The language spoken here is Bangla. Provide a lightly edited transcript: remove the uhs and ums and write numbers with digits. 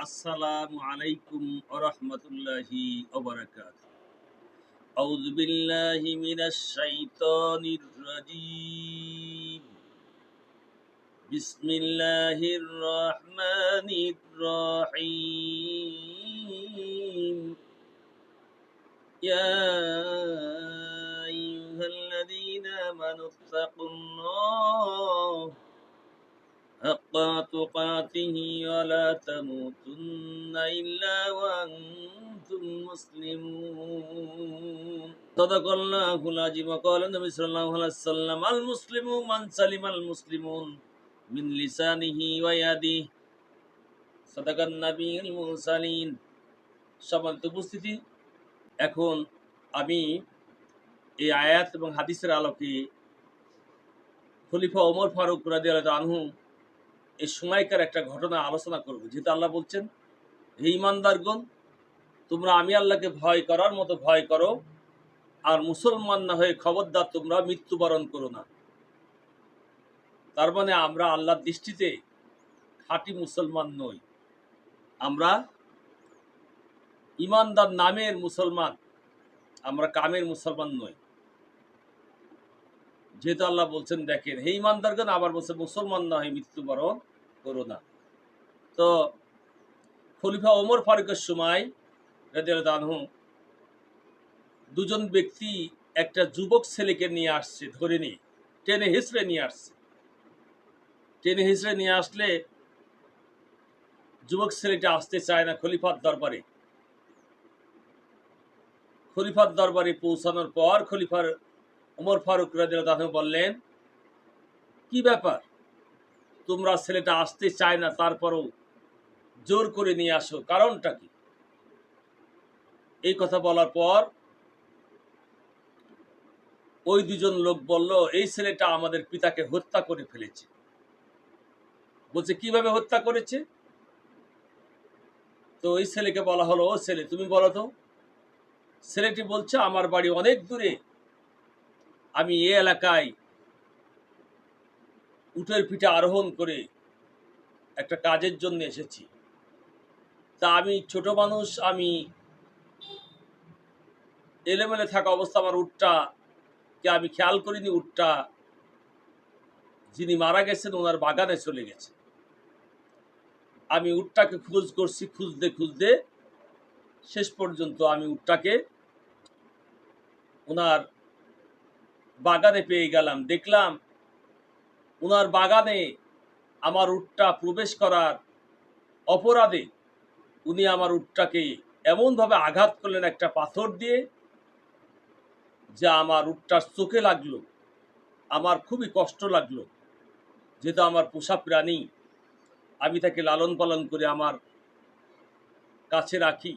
আসসালামু আলাইকুম ওয়া রাহমাতুল্লাহি ওয়া বারাকাতুহু। আউযু বিল্লাহি মিনাশ শাইতানির রাজীম। বিসমিল্লাহির রহমানির রহিম। ইয়া আইয়ুহাল্লাযীনা আমানুত্তাকুল্লাহ حق تقاته ولا تموتن إلا وأنتم مسلمون صدق الله العظيم وقال النبي صلى الله عليه وسلم المسلم من سلم المسلمون من لسانه ويده صدق النبي المرسلين। সম্মানিত উপস্থিতি, এখন আমি এই আয়াত এবং হাদিসের আলোকে খলিফা ওমর ফারুক রাদিয়াল্লাহু আনহু এই সময়কার একটা ঘটনা আলোচনা করব। যেহেতু আল্লাহ বলছেন, হে ঈমানদারগণ, তোমরা আমি আল্লাহকে ভয় করার মতো ভয় করো, আর মুসলমান না হয়ে খবরদার তোমরা মৃত্যুবরণ করো না। তার মানে আমরা আল্লাহর দৃষ্টিতে খাঁটি মুসলমান নই, আমরা ঈমানদার নামের মুসলমান, আমরা কামের মুসলমান নই। যেহেতু আল্লাহ বলছেন, দেখেন হে ঈমানদারগণ, আবার বলছে মুসলমান না হয়ে মৃত্যুবরণ করো না। তো খলিফা ওমর ফারুকের সময় রাদিয়াল্লাহু আনহু দুজন ব্যক্তি একটা যুবক ছেলেকে নিয়ে আসছে, ধরে নিয়ে টেনে হিঁচড়ে নিয়ে আসছে। টেনে হিঁচড়ে নিয়ে আসলে যুবক ছেলেটা আসতে চায় না খলিফার দরবারে। খলিফার দরবারে পৌঁছানোর পর খলিফার ওমর ফারুক রাদিয়াল্লাহু আনহু বললেন, কি ব্যাপার, তোমরা ছেলেটা আসতে চায় না, তারপরও জোর করে নিয়ে আসো, কারণটা কি? এই কথা বলার পর ওই দুজন লোক বলল, এই ছেলেটা আমাদের পিতাকে হত্যা করে ফেলেছে। বলছে, কিভাবে হত্যা করেছে? তো ওই ছেলেকে বলা হলো, ও ছেলে, তুমি বলো তো। ছেলেটি বলছে, আমার বাড়ি অনেক দূরে, আমি এই এলাকায় উটের পিঠে আরোহণ করে একটা কাজের জন্য এসেছি। তা আমি ছোট মানুষ, আমি এলোমেলে থাকা অবস্থা আমার উটটাকে আমি খেয়াল করিনি। উটটা যিনি মারা গেছেন ওনার বাগানে চলে গেছে। আমি উটটাকে খোঁজ করছি, খুঁজতে খুঁজতে শেষ পর্যন্ত আমি উটটাকে ওনার বাগানে পেয়ে গেলাম। দেখলাম ওনার বাগানে আমার উটটা প্রবেশ করার অপরাধে উনি আমার উটটাকে এমনভাবে আঘাত করলেন একটা পাথর দিয়ে, যা আমার উটটার চোখে লাগলো। আমার খুবই কষ্ট লাগলো, যেহেতু আমার পোষা প্রাণী, আমি তাকে লালন পালন করে আমার কাছে রাখি।